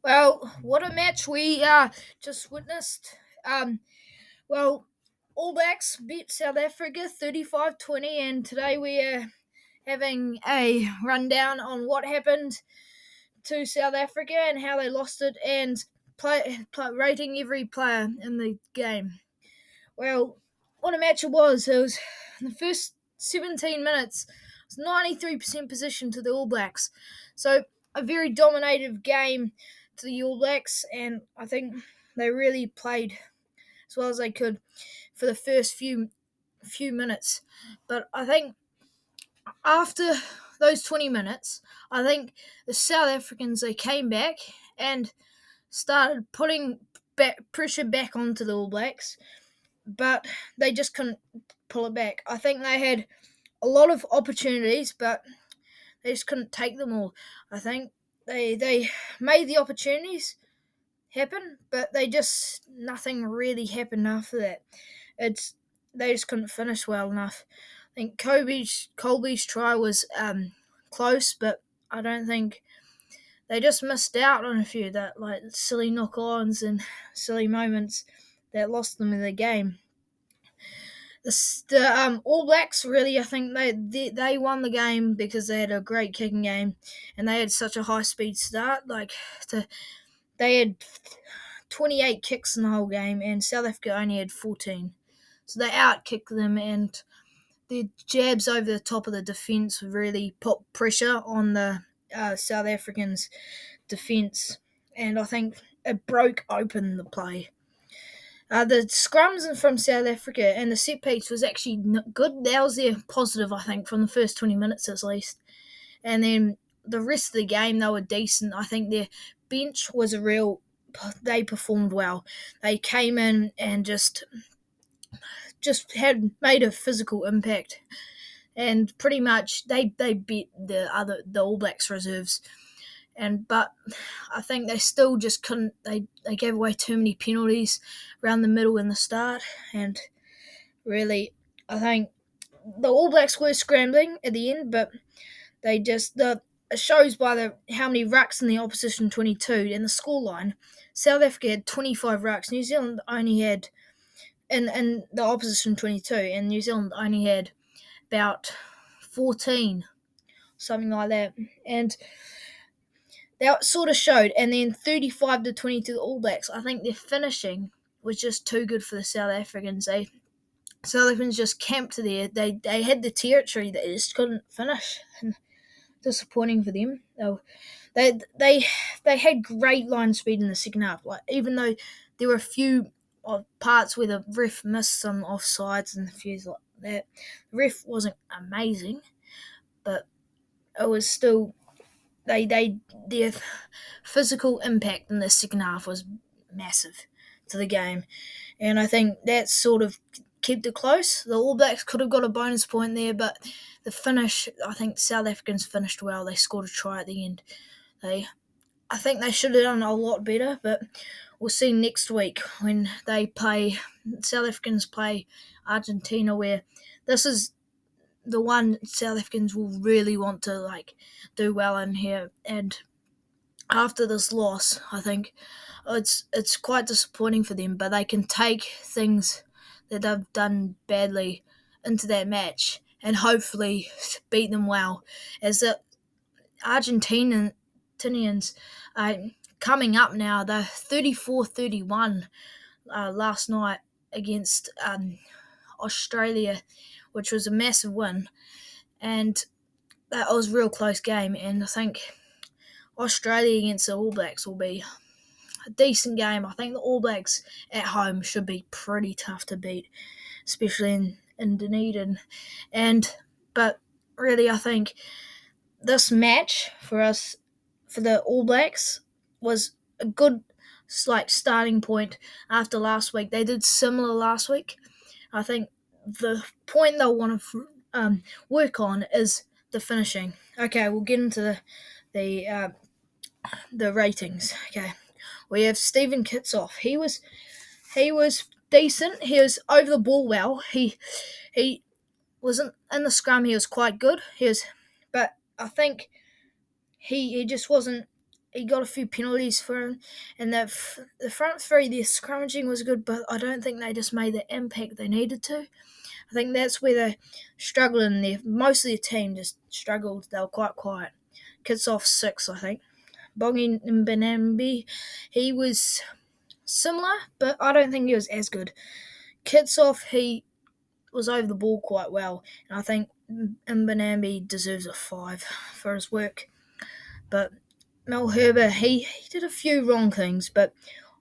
Well, what a match we just witnessed. Um, well, All Blacks beat South Africa 35-20, and today we are having a rundown on what happened to South Africa and how they lost it, and rating every player in the game. Well, what a match it was! It was in the first 17 minutes. It was 93% possession to the All Blacks, so a very dominative game to the All Blacks, and I think they really played as well as they could for the first few minutes. But I think after those 20 minutes, I think the South Africans they came back and started putting pressure back onto the All Blacks, but they just couldn't pull it back. I think they had a lot of opportunities, but they just couldn't take them all. I think they made the opportunities happen, but nothing really happened after that. It's They just couldn't finish well enough. I think Colby's try was close, but I don't think they just missed out on a few that like silly knock-ons and silly moments that lost them in the game. The All Blacks really, I think they won the game because they had a great kicking game, and they had such a high speed start. They had 28 kicks in the whole game, and South Africa only had 14. So they outkicked them, and the jabs over the top of the defence really put pressure on the South Africans' defence, and I think it broke open the play. The scrums from South Africa and the set piece was actually good. That was their positive, I think, from the first 20 minutes at least. And then the rest of the game, they were decent. I think their bench was they performed well. They came in and just had made a physical impact. And pretty much they beat the All Blacks reserves. But I think they still just couldn't. They gave away too many penalties around the middle and the start, and really, I think the All Blacks were scrambling at the end, but it shows by how many rucks in the opposition 22 and the scoreline. South Africa had 25 rucks. New Zealand only had in the opposition 22, and New Zealand only had about 14, something like that, and that sort of showed. And then 35-20 to the All Blacks. I think their finishing was just too good for the South Africans. South Africans just camped there. They had the territory. They just couldn't finish. And disappointing for them. They had great line speed in the second half. Like even though there were a few parts where the ref missed some offsides and a few like that, the ref wasn't amazing, but it was still. Their physical impact in the second half was massive to the game, and I think that sort of kept it close. The All Blacks could have got a bonus point there, but the finish, I think South Africans finished well. They scored a try at the end. I think they should have done a lot better, but we'll see next week when South Africans play Argentina, where this is the one South Africans will really want to do well in here. And after this loss, I think it's quite disappointing for them, but they can take things that they've done badly into that match and hopefully beat them well. As the Argentinians are coming up now, they're 34-31 last night against Australia, which was a massive win, and that was a real close game. And I think Australia against the All Blacks will be a decent game. I think the All Blacks at home should be pretty tough to beat, especially in Dunedin. But really, I think this match for the All Blacks was a good starting point after last week. They did similar last week. I think the point they'll want to work on is the finishing. Okay, we'll get into the ratings. Okay, we have Stephen Kitsoff. He was decent. He was over the ball well. He wasn't in the scrum. He was quite good. But I think he just wasn't he got a few penalties for him, and the front three, their scrummaging was good, but I don't think they just made the impact they needed to. I think that's where they struggled in there. Most of their team just struggled. They were quite quiet. Kids off 6, I think. Bongi Mbanambi, he was similar, but I don't think he was as good. Kitsoff, he was over the ball quite well, and I think Mbanambi deserves a 5 for his work. But Mel Herber, he did a few wrong things, but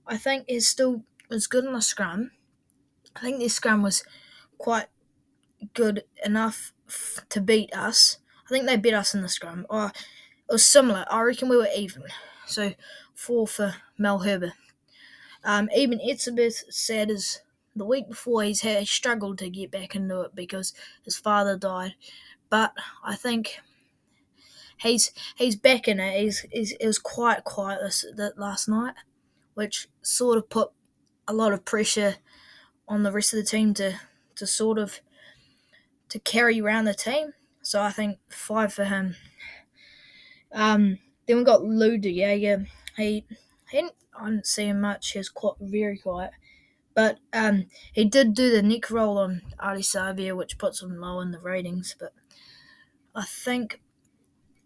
I think he still was good in the scrum. I think their scrum was quite good enough to beat us. I think they beat us in the scrum. Or it was similar. I reckon we were even. So 4 for Mel Herber. Even Etzebeth said as the week before he struggled to get back into it because his father died. But I think he's back in it. It was quite quiet last night, which sort of put a lot of pressure on the rest of the team to sort of to carry around the team. So I think 5 for him. Then we got Lou De Jager. I didn't see him much. He was very quiet. But he did do the neck roll on Ali Savia, which puts him low in the ratings. But I think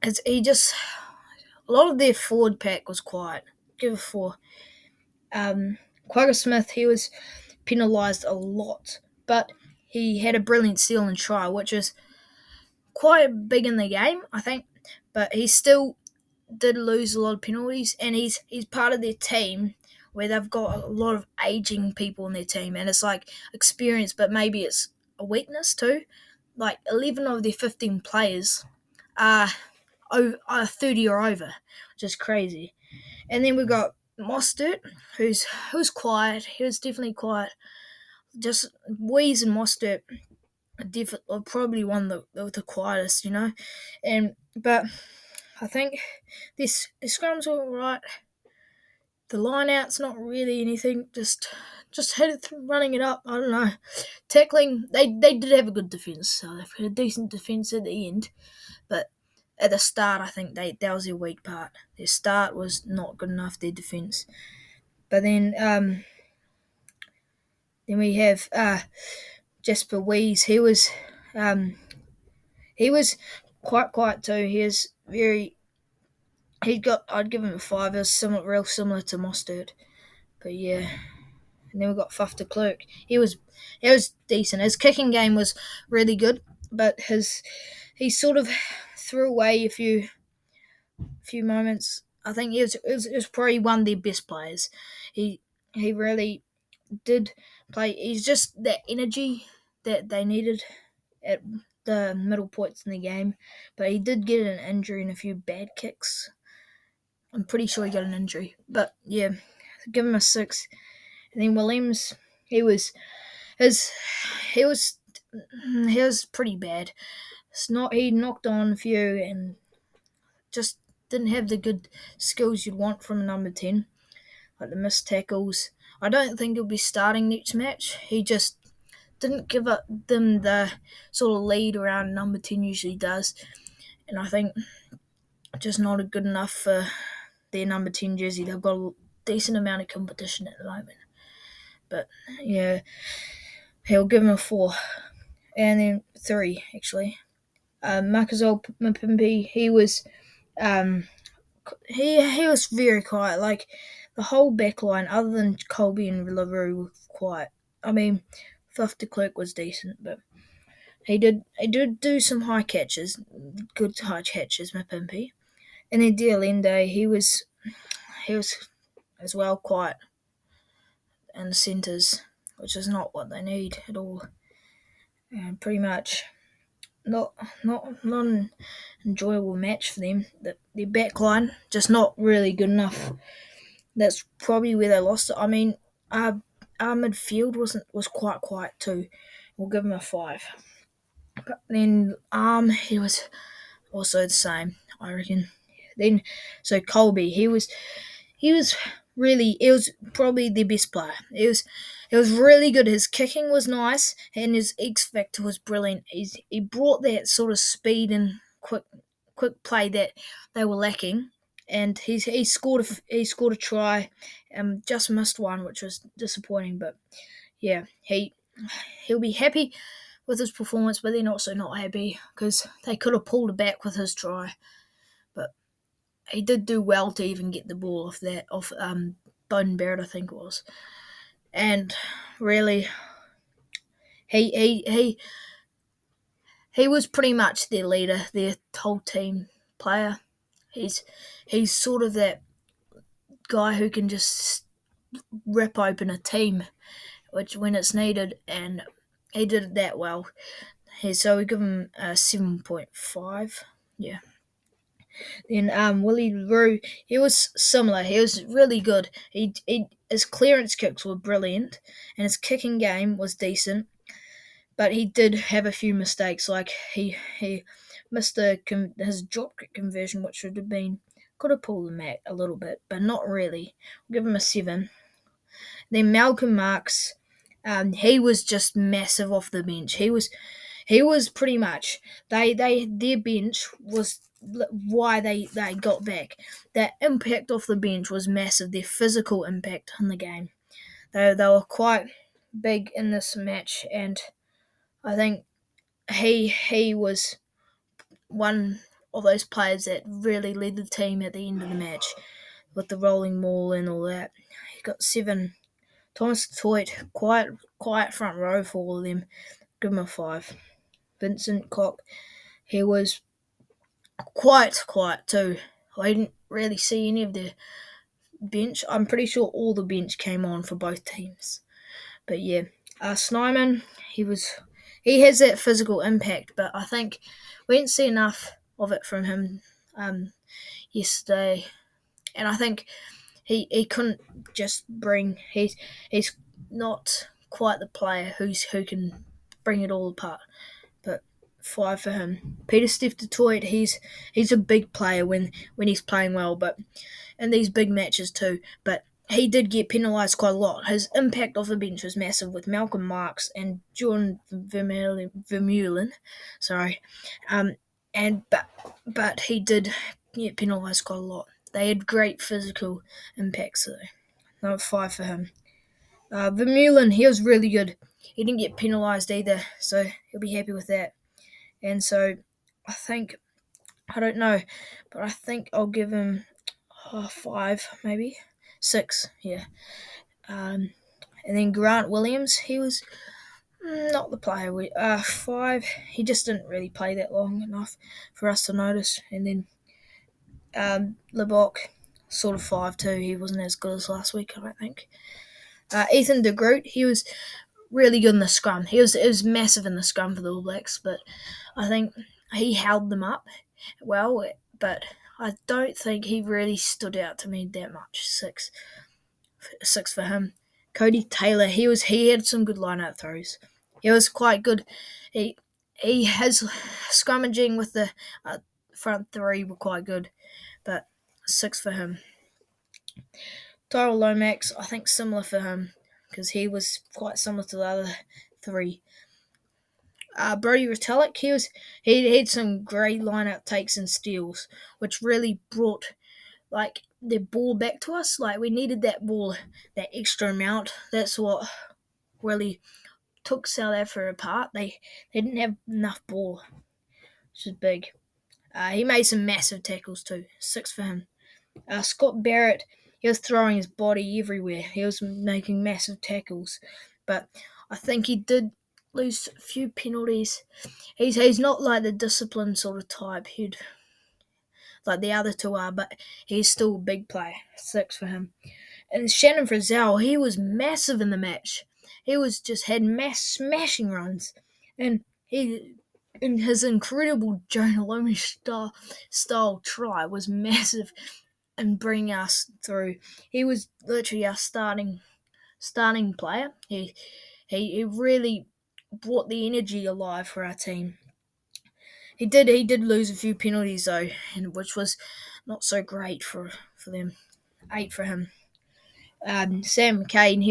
a lot of their forward pack was quiet. Give it 4. Quagga Smith, he was penalised a lot, but he had a brilliant steal and try, which is quite big in the game, I think. But he still did lose a lot of penalties, and he's part of their team where they've got a lot of aging people in their team, and it's like experience, but maybe it's a weakness too. Like 11 of their 15 players are 30 or over, which is crazy. And then we got Mostert, who's quiet. He was definitely quiet. Just Weeze and Mostert are probably one of the quietest, but I think this scrum's all right. The line out's not really anything. Just had it running it up. I don't know. Tackling, they did have a good defence, so they've had a decent defence at the end. But at the start, I think that was their weak part. Their start was not good enough. Their defence, but then we have Jasper Weeze. He was quite quiet too. I'd give him a 5. It was real similar to Mostert. But yeah. And then we got Faf de Klerk. He was decent. His kicking game was really good, but he sort of threw away a few moments. I think he was probably one of their best players. He really did play. He's just that energy that they needed at the middle points in the game. But he did get an injury and a few bad kicks. I'm pretty sure he got an injury. But yeah, give him a 6. And then Williams, he was pretty bad. He knocked on a few and just didn't have the good skills you'd want from a number 10, like the missed tackles. I don't think he'll be starting next match. He just didn't give them the sort of lead around number 10 usually does, and I think just not good enough for their number 10 jersey. They've got a decent amount of competition at the moment. But yeah, he'll give him a 4. And then 3, actually. Makazole Mpimpi, he was very quiet. Like, the whole back line, other than Colby and Livery, were quiet. I mean, Faf de Klerk was decent, but he did do some high catches, good high catches, Mpimpi. And then Dialende, he was as well quiet in the centres, which is not what they need at all. And pretty much not an enjoyable match for them. Their back line just not really good enough. That's probably where they lost it. I mean, our midfield was quite quiet too. We'll give him a 5. But then he was also the same, I reckon. Then so Colby, he was probably the best player. He was really good. His kicking was nice, and his X factor was brilliant. He brought that sort of speed and quick play that they were lacking, and he scored a try, just missed one, which was disappointing. But yeah, he'll be happy with his performance, but then also not happy because they could have pulled it back with his try. But he did do well to even get the ball off Bowden Barrett, I think it was, and really he he he he was pretty much their leader, their whole team player. He's he's sort of that guy who can just rip open a team, which when it's needed, and he did it that well. So we give him a 7.5. Yeah. Then Willie Rue, he was similar. He was really good. His clearance kicks were brilliant, and his kicking game was decent. But he did have a few mistakes, like he missed his drop kick conversion, which would have been could have pulled him back a little bit, but not really. We'll give him a 7. Then Malcolm Marks, he was just massive off the bench. He was pretty much their bench was why they got back. That impact off the bench was massive. Their physical impact on the game. They were quite big in this match, and I think he was one of those players that really led the team at the end of the match with the rolling maul and all that. He got 7. Thomas Toit, quiet front row for all of them. Give him a 5. Vincent Cock, he was quite quiet too. I didn't really see any of the bench. I'm pretty sure all the bench came on for both teams. But yeah, Snyman, he has that physical impact, but I think we didn't see enough of it from him yesterday. And I think he couldn't just bring. He's not quite the player who can bring it all apart. But 5 for him. Peter Steph Detroit, he's a big player when he's playing well, but in these big matches too. But he did get penalised quite a lot. His impact off the bench was massive with Malcolm Marks and John Vermeulen. Sorry, but he did get penalised quite a lot. They had great physical impacts though. Number 5 for him. Vermeulen, he was really good. He didn't get penalised either, so he'll be happy with that. And so I don't know, but I think I'll give him 5, maybe 6. Yeah. And then Grant Williams, he was not the player. 5. He just didn't really play that long enough for us to notice. And then LeBock, sort of 5 too. He wasn't as good as last week, I don't think. Ethan de Groot, he was really good in the scrum. It was massive in the scrum for the All Blacks, but I think he held them up well, but I don't think he really stood out to me that much. 6 for him. Cody Taylor, he had some good line-out throws. He was quite good. He has scrummaging with the front 3 were quite good, but 6 for him. Tyrell Lomax, I think similar for him because he was quite similar to the other 3. Brody Retallick, he had some great line-out takes and steals, which really brought the ball back to us. Like we needed that ball, that extra amount. That's what really took South Africa apart. They didn't have enough ball, which is big. He made some massive tackles too. 6 for him. Scott Barrett, he was throwing his body everywhere. He was making massive tackles, but I think he did lose a few penalties. He's not like the disciplined sort of type like the other 2 are, but he's still a big player. 6 for him. And Shannon Frizzell, he was massive in the match. He was just had mass smashing runs, and his incredible Jonah Lomu style try was massive and bring us through. He was literally our starting player. He really brought the energy alive for our team. He did lose a few penalties though, and which was not so great for them. 8 for him. Sam McCain,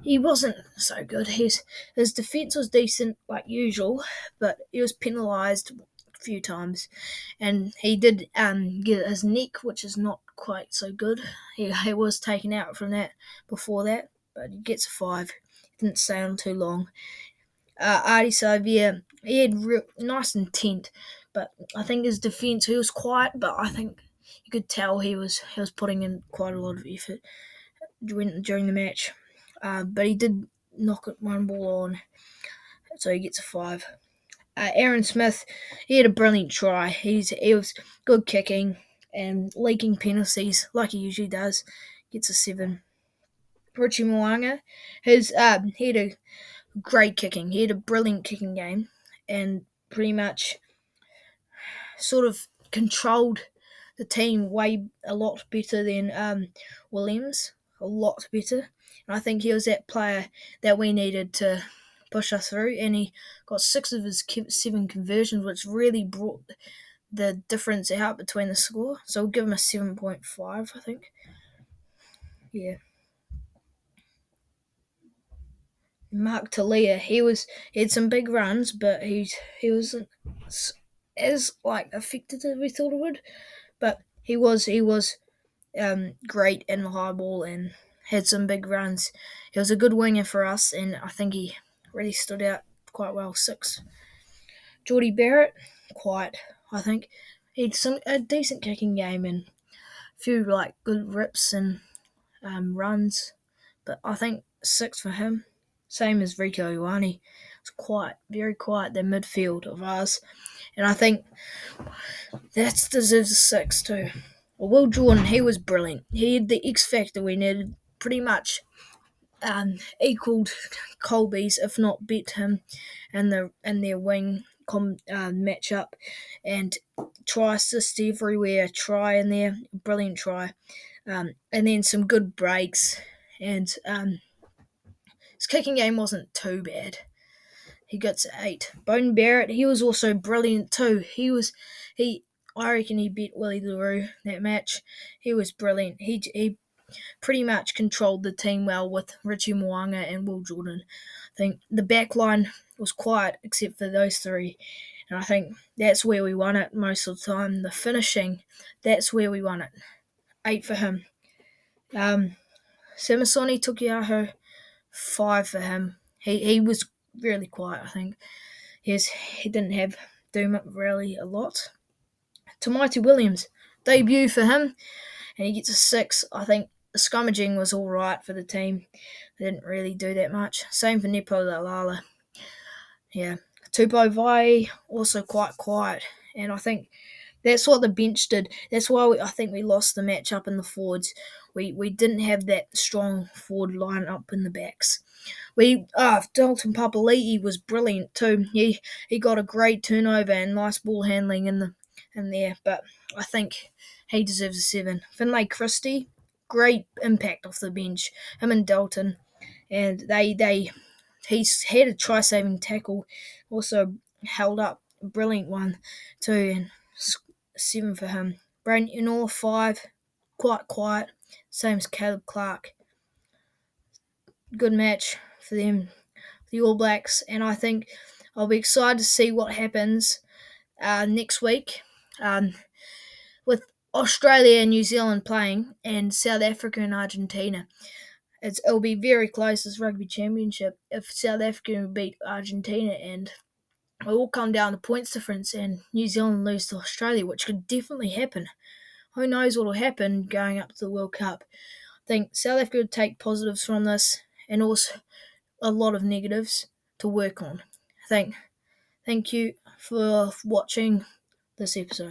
he wasn't so good. His defence was decent like usual, but he was penalised few times, and he did get his neck, which is not quite so good. He was taken out from that before that, but he gets a 5. Didn't stay on too long. Artie Savia, he had nice intent, but I think his defence, he was quiet, but I think you could tell he was putting in quite a lot of effort during the match. But he did knock it one ball on, so he gets a 5. Aaron Smith, he had a brilliant try. He was good kicking and leaking penalties like he usually does. Gets a 7. Richie Moanga, he had a great kicking. He had a brilliant kicking game, and pretty much sort of controlled the team a lot better than Williams. A lot better. And I think he was that player that we needed to push us through, and he got 6 of his 7 conversions, which really brought the difference out between the score. So we'll give him a 7.5, I think. Yeah. Mark Talia, he had some big runs, but he wasn't as affected as we thought it would. But he was great in the high ball and had some big runs. He was a good winger for us, and I think he really stood out quite well. 6. Geordie Barrett, quiet. I think he had a decent kicking game and a few good rips and runs, but I think 6 for him. Same as Rico Ioane. It's quiet, very quiet, the midfield of ours. And I think that deserves a 6 too. Well, Will Jordan, he was brilliant. He had the X factor we needed, pretty much equalled Colby's, if not beat him in their wing matchup. And try assist everywhere, try in there, brilliant try. And then some good breaks. And his kicking game wasn't too bad. He gets 8. Bone Barrett, he was also brilliant too. I reckon he beat Willie LaRue that match. He was brilliant. He pretty much controlled the team well with Richie Moanga and Will Jordan. I think the back line was quiet except for those 3. And I think that's where we won it most of the time. The finishing, that's where we won it. 8 for him. Samasoni Tukiaho, 5 for him. He was really quiet, I think. He didn't do really a lot. Tamaiti Williams, debut for him, and he gets a 6. I think the scrummaging was all right for the team. They didn't really do that much. Same for Nepo Lalala. Yeah. Tupo Vai, also quite quiet, and I think that's what the bench did. That's why I think we lost the match up in the forwards. We didn't have that strong forward line up in the backs. Dalton Papali'i was brilliant too. He got a great turnover and nice ball handling in there, but I think he deserves a 7. Finlay Christie, great impact off the bench. Him and Dalton, and he's had a try-saving tackle, also held up a brilliant one too, and 7 for him. Braden Enola, 5, quite quiet, same as Caleb Clark. Good match for them, the All Blacks, and I think I'll be excited to see what happens next week with Australia and New Zealand playing, and South Africa and Argentina. It'll be very close, this Rugby Championship, if South Africa beat Argentina, and it will come down to points difference, and New Zealand lose to Australia, which could definitely happen. Who knows what will happen going up to the World Cup. I think South Africa would take positives from this, and also a lot of negatives to work on. Thank you for watching this episode.